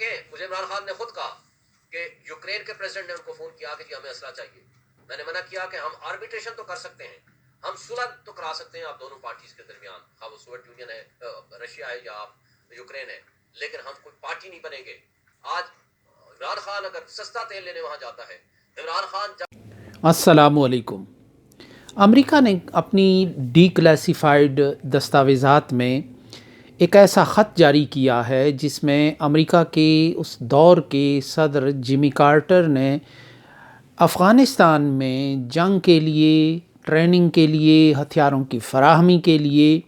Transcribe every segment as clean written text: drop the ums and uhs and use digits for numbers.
دیکھیں مجھے عمران خان نے خود کہا کہ یوکرین کے پریزیڈنٹ نے ان کو فون کیا کہ جی ہمیں اسلحہ چاہیے. میں نے منع کیا کہ ہم آربیٹریشن تو کر سکتے ہیں, ہم صلح تو کرا سکتے ہیں آپ دونوں پارٹیز کے درمیان, ہاں وہ سوویت یونین ہے, رشیا ہے یا یوکرین ہے, لیکن ہم کوئی پارٹی نہیں بنیں گے. آج عمران خان اگر سستا تیل لینے وہاں جاتا ہے, عمران خان السلام علیکم. امریکہ نے اپنی ڈی کلاسیفائیڈ دستاویزات میں ایک ایسا خط جاری کیا ہے جس میں امریکہ کے اس دور کے صدر جمی کارٹر نے افغانستان میں جنگ کے لیے, ٹریننگ کے لیے, ہتھیاروں کی فراہمی کے لیے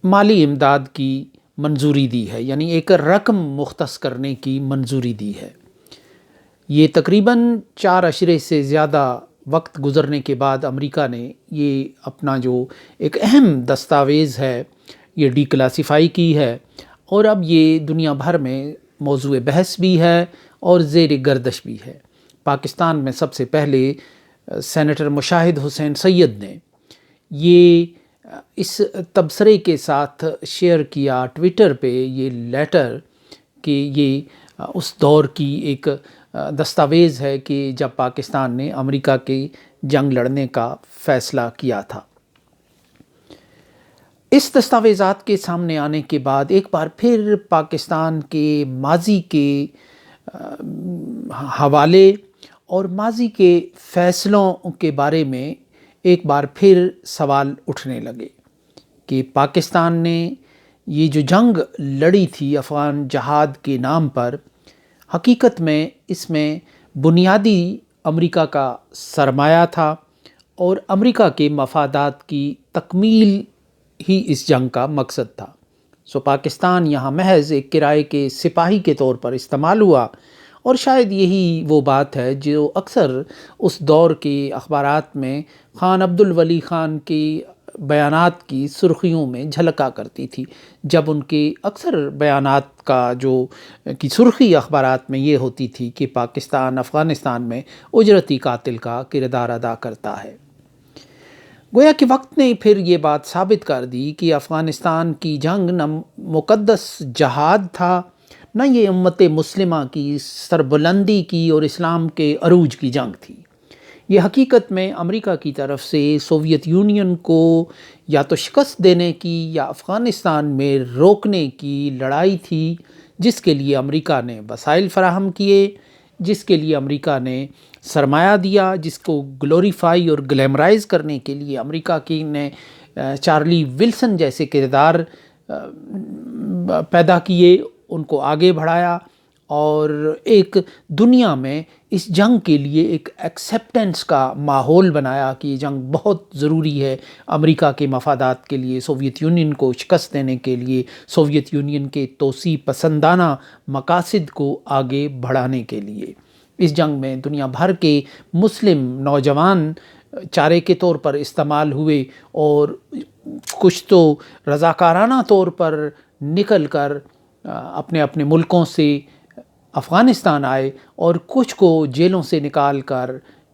مالی امداد کی منظوری دی ہے, یعنی ایک رقم مختص کرنے کی منظوری دی ہے. یہ تقریباً 4 اشرے سے زیادہ وقت گزرنے کے بعد امریکہ نے یہ اپنا جو ایک اہم دستاویز ہے یہ ڈی کلاسیفائی کی ہے, اور اب یہ دنیا بھر میں موضوع بحث بھی ہے اور زیر گردش بھی ہے. پاکستان میں سب سے پہلے سینیٹر مشاہد حسین سید نے یہ اس تبصرے کے ساتھ شیئر کیا ٹویٹر پہ یہ لیٹر کہ یہ اس دور کی ایک دستاویز ہے کہ جب پاکستان نے امریکہ کی جنگ لڑنے کا فیصلہ کیا تھا. اس دستاویزات کے سامنے آنے کے بعد ایک بار پھر پاکستان کے ماضی کے حوالے اور ماضی کے فیصلوں کے بارے میں ایک بار پھر سوال اٹھنے لگے کہ پاکستان نے یہ جو جنگ لڑی تھی افغان جہاد کے نام پر, حقیقت میں اس میں بنیادی امریکہ کا سرمایہ تھا اور امریکہ کے مفادات کی تکمیل ہی اس جنگ کا مقصد تھا. پاکستان یہاں محض ایک کرائے کے سپاہی کے طور پر استعمال ہوا, اور شاید یہی وہ بات ہے جو اکثر اس دور کے اخبارات میں خان عبد الولی خان کی بیانات کی سرخیوں میں جھلکا کرتی تھی, جب ان کے اکثر بیانات کا جو کی سرخی اخبارات میں یہ ہوتی تھی کہ پاکستان افغانستان میں اجرتی قاتل کا کردار ادا کرتا ہے. گویا کہ وقت نے پھر یہ بات ثابت کر دی کہ افغانستان کی جنگ نہ مقدس جہاد تھا, نہ یہ امت مسلمہ کی سربلندی کی اور اسلام کے عروج کی جنگ تھی. یہ حقیقت میں امریکہ کی طرف سے سوویت یونین کو یا تو شکست دینے کی یا افغانستان میں روکنے کی لڑائی تھی, جس کے لیے امریکہ نے وسائل فراہم کیے, جس کے لیے امریکہ نے سرمایہ دیا, جس کو گلوریفائی اور گلیمرائز کرنے کے لیے امریکہ کی نے چارلی ولسن جیسے کردار پیدا کیے, ان کو آگے بڑھایا اور ایک دنیا میں اس جنگ کے لیے ایک ایکسیپٹنس کا ماحول بنایا کہ یہ جنگ بہت ضروری ہے امریکہ کے مفادات کے لیے, سوویت یونین کو شکست دینے کے لیے, سوویت یونین کے توسیع پسندانہ مقاصد کو آگے بڑھانے کے لیے. اس جنگ میں دنیا بھر کے مسلم نوجوان چارے کے طور پر استعمال ہوئے, اور کچھ تو رضاکارانہ طور پر نکل کر اپنے اپنے ملکوں سے افغانستان آئے, اور کچھ کو جیلوں سے نکال کر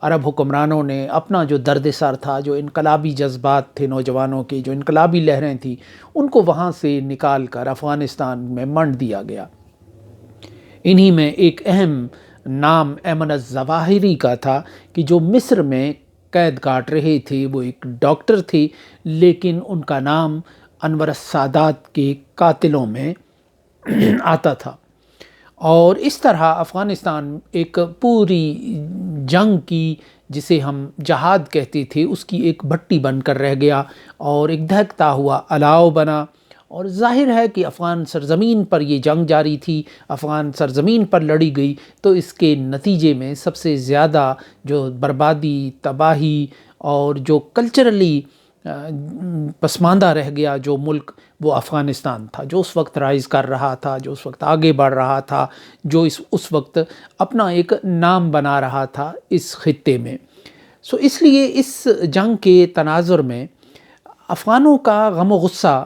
عرب حکمرانوں نے اپنا جو درد سر تھا, جو انقلابی جذبات تھے نوجوانوں کے, جو انقلابی لہریں تھیں, ان کو وہاں سے نکال کر افغانستان میں منڈ دیا گیا. انہی میں ایک اہم نام ایمن الظواہری کا تھا کہ جو مصر میں قید کاٹ رہے تھے, وہ ایک ڈاکٹر تھے, لیکن ان کا نام انور السادات کے قاتلوں میں آتا تھا. اور اس طرح افغانستان ایک پوری جنگ کی, جسے ہم جہاد کہتے تھے, اس کی ایک بھٹی بن کر رہ گیا اور ایک دہکتا ہوا الاؤ بنا. اور ظاہر ہے کہ افغان سرزمین پر یہ جنگ جاری تھی, افغان سرزمین پر لڑی گئی, تو اس کے نتیجے میں سب سے زیادہ جو بربادی, تباہی اور جو کلچرلی پسماندہ رہ گیا جو ملک, وہ افغانستان تھا, جو اس وقت رائز کر رہا تھا, جو اس وقت آگے بڑھ رہا تھا, جو اس وقت اپنا ایک نام بنا رہا تھا اس خطے میں. اس لیے اس جنگ کے تناظر میں افغانوں کا غم و غصہ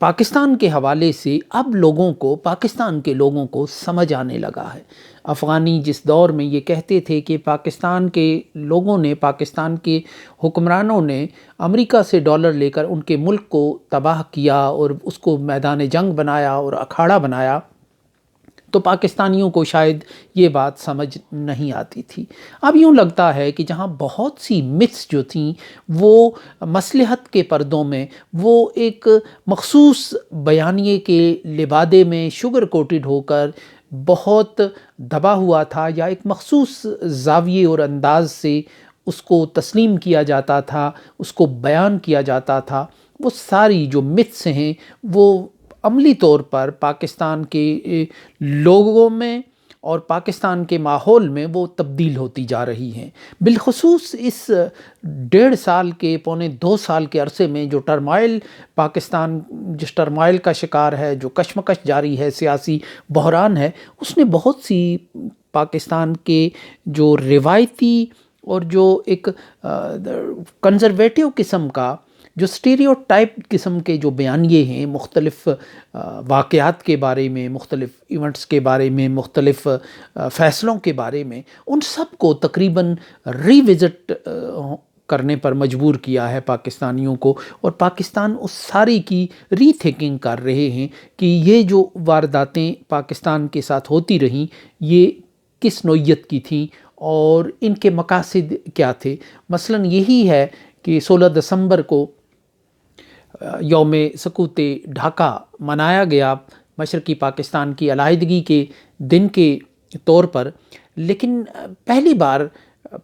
پاکستان کے حوالے سے اب لوگوں کو, پاکستان کے لوگوں کو سمجھ آنے لگا ہے. افغانی جس دور میں یہ کہتے تھے کہ پاکستان کے لوگوں نے, پاکستان کے حکمرانوں نے امریکہ سے ڈالر لے کر ان کے ملک کو تباہ کیا اور اس کو میدان جنگ بنایا اور اکھاڑا بنایا, تو پاکستانیوں کو شاید یہ بات سمجھ نہیں آتی تھی۔ اب یوں لگتا ہے کہ جہاں بہت سی متس جو تھیں وہ مصلحت کے پردوں میں، وہ ایک مخصوص بیانیے کے لبادے میں شوگر کوٹڈ ہو کر بہت دبا ہوا تھا، یا ایک مخصوص زاویے اور انداز سے اس کو تسلیم کیا جاتا تھا، اس کو بیان کیا جاتا تھا، وہ ساری جو متس ہیں وہ عملی طور پر پاکستان کے لوگوں میں اور پاکستان کے ماحول میں وہ تبدیل ہوتی جا رہی ہیں۔ بالخصوص اس 1.5 سال کے، 2 سال کے عرصے میں جو ٹرمائل پاکستان جس ٹرمائل کا شکار ہے، جو کشمکش جاری ہے، سیاسی بحران ہے، اس نے بہت سی پاکستان کے جو روایتی اور جو ایک کنزرویٹو قسم کا، جو سٹیریوٹائپ قسم کے جو بیانیے ہیں مختلف واقعات کے بارے میں، مختلف ایونٹس کے بارے میں، مختلف فیصلوں کے بارے میں، ان سب کو تقریباً ری وزٹ کرنے پر مجبور کیا ہے پاکستانیوں کو، اور پاکستان اس ساری کی ری تھنکنگ کر رہے ہیں کہ یہ جو وارداتیں پاکستان کے ساتھ ہوتی رہیں یہ کس نوعیت کی تھیں اور ان کے مقاصد کیا تھے۔ مثلاً یہی ہے کہ 16 دسمبر کو یوم سقوط ڈھاکہ منایا گیا مشرقی پاکستان کی علیحدگی کے دن کے طور پر، لیکن پہلی بار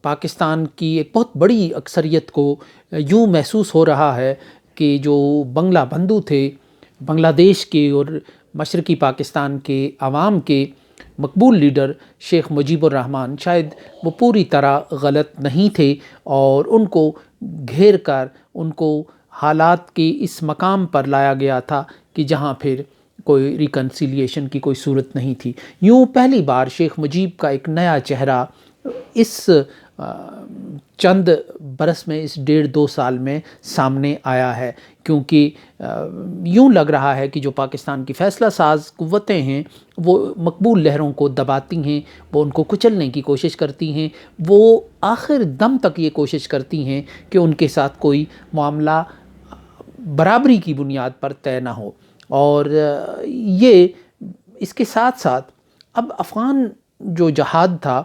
پاکستان کی ایک بہت بڑی اکثریت کو یوں محسوس ہو رہا ہے کہ جو بنگلہ بندھو تھے، بنگلہ دیش کے اور مشرقی پاکستان کے عوام کے مقبول لیڈر شیخ مجیب الرحمن، شاید وہ پوری طرح غلط نہیں تھے، اور ان کو گھیر کر ان کو حالات کے اس مقام پر لایا گیا تھا کہ جہاں پھر کوئی ریکنسیلیشن کی کوئی صورت نہیں تھی۔ یوں پہلی بار شیخ مجیب کا ایک نیا چہرہ اس چند برس میں، اس 1.5-2 سال میں سامنے آیا ہے، کیونکہ یوں لگ رہا ہے کہ جو پاکستان کی فیصلہ ساز قوتیں ہیں وہ مقبول لہروں کو دباتی ہیں، وہ ان کو کچلنے کی کوشش کرتی ہیں، وہ آخر دم تک یہ کوشش کرتی ہیں کہ ان کے ساتھ کوئی معاملہ برابری کی بنیاد پر طے نہ ہو۔ اور یہ اس کے ساتھ ساتھ اب افغان جو جہاد تھا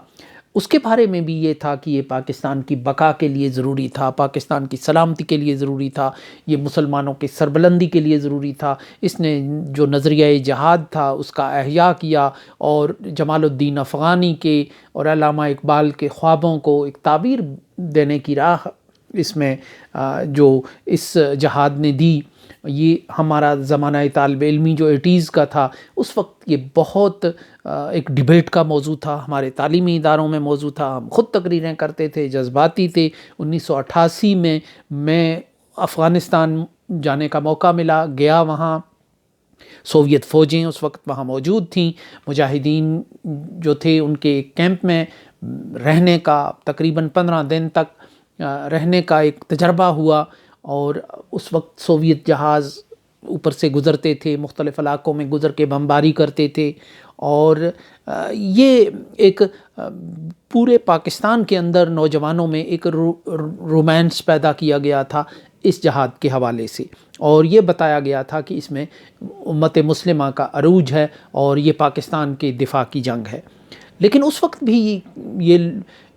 اس کے بارے میں بھی یہ تھا کہ یہ پاکستان کی بقا کے لیے ضروری تھا، پاکستان کی سلامتی کے لیے ضروری تھا، یہ مسلمانوں کی سربلندی کے لیے ضروری تھا۔ اس نے جو نظریہ جہاد تھا اس کا احیاء کیا، اور جمال الدین افغانی کے اور علامہ اقبال کے خوابوں کو ایک تعبیر دینے کی راہ اس میں جو اس جہاد نے دی۔ یہ ہمارا زمانہ طالب علمی جو 80s کا تھا، اس وقت یہ بہت ایک ڈیبیٹ کا موضوع تھا، ہمارے تعلیمی اداروں میں موضوع تھا، ہم خود تقریریں کرتے تھے، جذباتی تھے۔ 1988 میں افغانستان جانے کا موقع ملا، گیا وہاں، سوویت فوجیں اس وقت وہاں موجود تھیں، مجاہدین جو تھے ان کے ایک کیمپ میں رہنے کا تقریباً 15 دن تک رہنے کا ایک تجربہ ہوا، اور اس وقت سوویت جہاز اوپر سے گزرتے تھے، مختلف علاقوں میں گزر کے بمباری کرتے تھے، اور یہ ایک پورے پاکستان کے اندر نوجوانوں میں ایک رومانس پیدا کیا گیا تھا اس جہاد کے حوالے سے، اور یہ بتایا گیا تھا کہ اس میں امت مسلمہ کا عروج ہے اور یہ پاکستان کے دفاع کی جنگ ہے۔ لیکن اس وقت بھی یہ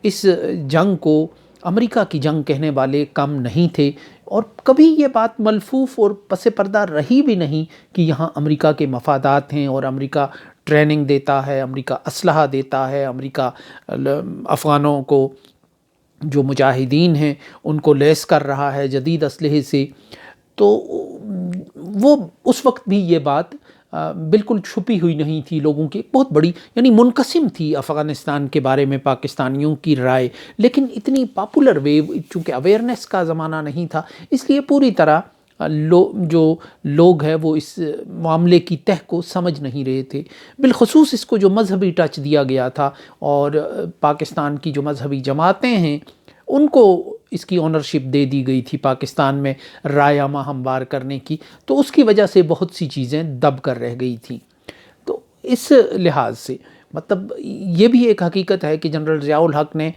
اس جنگ کو امریکہ کی جنگ کہنے والے کم نہیں تھے، اور کبھی یہ بات ملفوف اور پس پردہ رہی بھی نہیں کہ یہاں امریکہ کے مفادات ہیں، اور امریکہ ٹریننگ دیتا ہے، امریکہ اسلحہ دیتا ہے، امریکہ افغانوں کو جو مجاہدین ہیں ان کو لیس کر رہا ہے جدید اسلحے سے۔ تو وہ اس وقت بھی یہ بات بالکل چھپی ہوئی نہیں تھی، لوگوں کی بہت بڑی یعنی منقسم تھی افغانستان کے بارے میں پاکستانیوں کی رائے، لیکن اتنی پاپولر ویو، چونکہ اویئرنیس کا زمانہ نہیں تھا، اس لیے پوری طرح جو لوگ ہیں وہ اس معاملے کی تہ کو سمجھ نہیں رہے تھے۔ بالخصوص اس کو جو مذہبی ٹچ دیا گیا تھا، اور پاکستان کی جو مذہبی جماعتیں ہیں ان کو اس کی اونرشپ دے دی گئی تھی پاکستان میں رائے عامہ ہموار کرنے کی، تو اس کی وجہ سے بہت سی چیزیں دب کر رہ گئی تھیں۔ تو اس لحاظ سے مطلب یہ بھی ایک حقیقت ہے کہ جنرل ضیاء الحق نے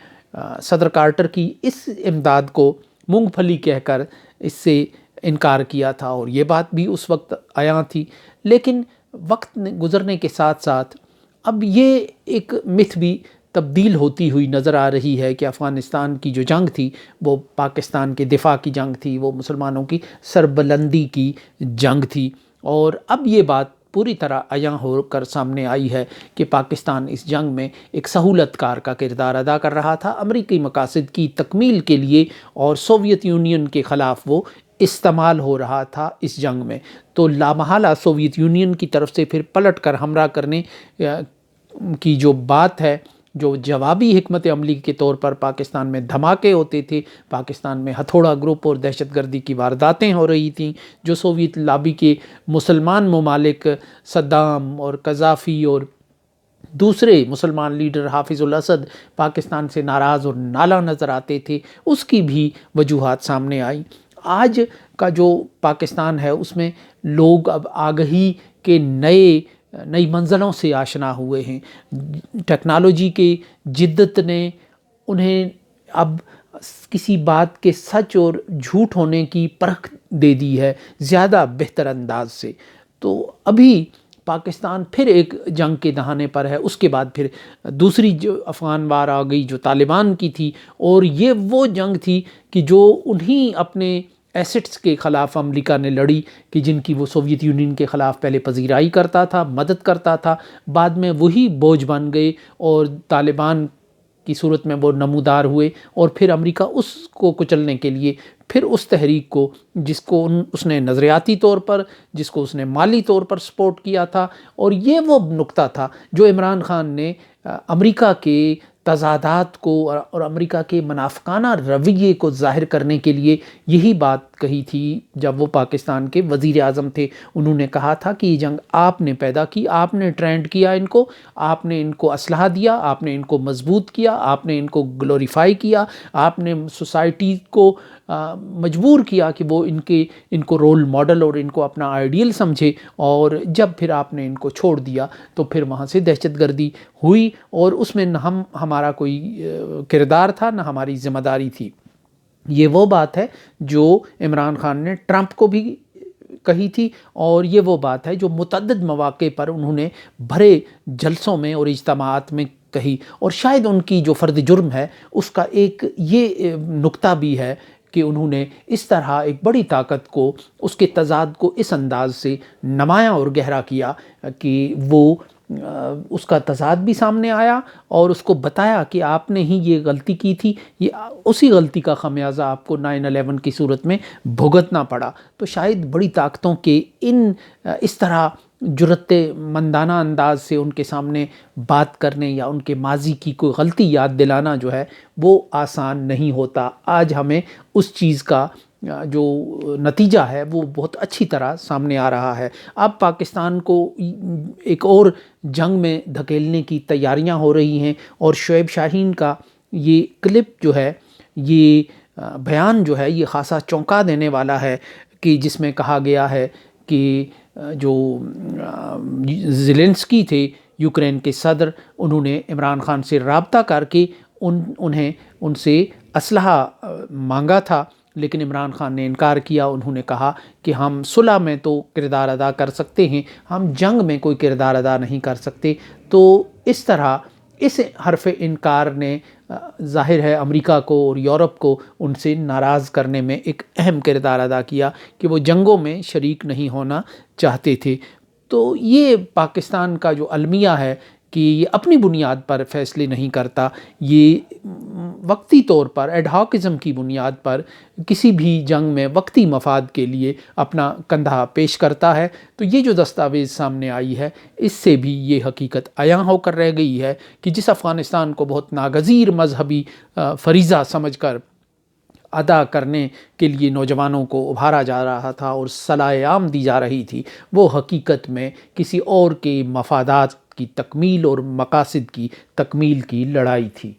صدر کارٹر کی اس امداد کو مونگ پھلی کہہ کر اس سے انکار کیا تھا، اور یہ بات بھی اس وقت عیاں تھی، لیکن وقت گزرنے کے ساتھ ساتھ اب یہ ایک متھ بھی تبدیل ہوتی ہوئی نظر آ رہی ہے کہ افغانستان کی جو جنگ تھی وہ پاکستان کے دفاع کی جنگ تھی، وہ مسلمانوں کی سربلندی کی جنگ تھی، اور اب یہ بات پوری طرح عیاں ہو کر سامنے آئی ہے کہ پاکستان اس جنگ میں ایک سہولت کار کا کردار ادا کر رہا تھا امریکی مقاصد کی تکمیل کے لیے، اور سوویت یونین کے خلاف وہ استعمال ہو رہا تھا اس جنگ میں۔ تو لامحالہ سوویت یونین کی طرف سے پھر پلٹ کر حملہ کرنے کی جو بات ہے، جو جوابی حکمت عملی کے طور پر پاکستان میں دھماکے ہوتے تھے، پاکستان میں ہتھوڑا گروپ اور دہشت گردی کی وارداتیں ہو رہی تھیں، جو سوویت لابی کے مسلمان ممالک صدام اور قذافی اور دوسرے مسلمان لیڈر حافظ الاسد پاکستان سے ناراض اور نالاں نظر آتے تھے، اس کی بھی وجوہات سامنے آئیں۔ آج کا جو پاکستان ہے اس میں لوگ اب آگہی کے نئی منزلوں سے آشنا ہوئے ہیں، ٹیکنالوجی کے جدت نے انہیں اب کسی بات کے سچ اور جھوٹ ہونے کی پرکھ دے دی ہے زیادہ بہتر انداز سے۔ تو ابھی پاکستان پھر ایک جنگ کے دہانے پر ہے، اس کے بعد پھر دوسری جو افغان وار آ گئی جو طالبان کی تھی، اور یہ وہ جنگ تھی کہ جو انہی اپنے ایسٹس کے خلاف امریکہ نے لڑی کہ جن کی وہ سوویت یونین کے خلاف پہلے پذیرائی کرتا تھا، مدد کرتا تھا، بعد میں وہی بوجھ بن گئے اور طالبان کی صورت میں وہ نمودار ہوئے، اور پھر امریکہ اس کو کچلنے کے لیے پھر اس تحریک کو جس کو اس نے نظریاتی طور پر، جس کو اس نے مالی طور پر سپورٹ کیا تھا، اور یہ وہ نقطہ تھا جو عمران خان نے امریکہ کے تضادات کو اور امریکہ کے منافقانہ رویے کو ظاہر کرنے کے لیے یہی بات کہی تھی جب وہ پاکستان کے وزیر اعظم تھے۔ انہوں نے کہا تھا کہ یہ جنگ آپ نے پیدا کی، آپ نے ٹرینڈ کیا ان کو، آپ نے ان کو اسلحہ دیا، آپ نے ان کو مضبوط کیا، آپ نے ان کو گلوریفائی کیا، آپ نے سوسائٹی کو مجبور کیا کہ وہ ان کو رول ماڈل اور ان کو اپنا آئیڈیل سمجھے، اور جب پھر آپ نے ان کو چھوڑ دیا تو پھر وہاں سے دہشت گردی ہوئی، اور اس میں نہ ہمارا کوئی کردار تھا نہ ہماری ذمہ داری تھی۔ یہ وہ بات ہے جو عمران خان نے ٹرمپ کو بھی کہی تھی، اور یہ وہ بات ہے جو متعدد مواقع پر انہوں نے بھرے جلسوں میں اور اجتماعات میں کہی، اور شاید ان کی جو فرد جرم ہے اس کا ایک یہ نقطہ بھی ہے کہ انہوں نے اس طرح ایک بڑی طاقت کو، اس کے تضاد کو اس انداز سے نمایاں اور گہرا کیا کہ وہ اس کا تضاد بھی سامنے آیا، اور اس کو بتایا کہ آپ نے ہی یہ غلطی کی تھی، یہ اسی غلطی کا خمیازہ آپ کو 9/11 کی صورت میں بھگتنا پڑا۔ تو شاید بڑی طاقتوں کے اس طرح جرأت مندانہ انداز سے ان کے سامنے بات کرنے یا ان کے ماضی کی کوئی غلطی یاد دلانا جو ہے وہ آسان نہیں ہوتا۔ آج ہمیں اس چیز کا جو نتیجہ ہے وہ بہت اچھی طرح سامنے آ رہا ہے۔ اب پاکستان کو ایک اور جنگ میں دھکیلنے کی تیاریاں ہو رہی ہیں، اور شعیب شاہین کا یہ کلپ جو ہے، یہ بیان جو ہے، یہ خاصا چونکا دینے والا ہے کہ جس میں کہا گیا ہے کہ جو زیلنسکی تھے یوکرین کے صدر، انہوں نے عمران خان سے رابطہ کر کے انہیں ان سے اسلحہ مانگا تھا، لیکن عمران خان نے انکار کیا۔ انہوں نے کہا کہ ہم صلح میں تو کردار ادا کر سکتے ہیں، ہم جنگ میں کوئی کردار ادا نہیں کر سکتے۔ تو اس طرح اس حرف انکار نے ظاہر ہے امریکہ کو اور یورپ کو ان سے ناراض کرنے میں ایک اہم کردار ادا کیا کہ وہ جنگوں میں شریک نہیں ہونا چاہتے تھے۔ تو یہ پاکستان کا جو المیہ ہے کہ یہ اپنی بنیاد پر فیصلے نہیں کرتا، یہ وقتی طور پر ایڈ ہاکزم کی بنیاد پر کسی بھی جنگ میں وقتی مفاد کے لیے اپنا کندھا پیش کرتا ہے۔ تو یہ جو دستاویز سامنے آئی ہے اس سے بھی یہ حقیقت عیاں ہو کر رہ گئی ہے کہ جس افغانستان کو بہت ناگزیر مذہبی فریضہ سمجھ کر ادا کرنے کے لیے نوجوانوں کو ابھارا جا رہا تھا اور صلاح عام دی جا رہی تھی، وہ حقیقت میں کسی اور کے مفادات کی تکمیل اور مقاصد کی تکمیل کی لڑائی تھی۔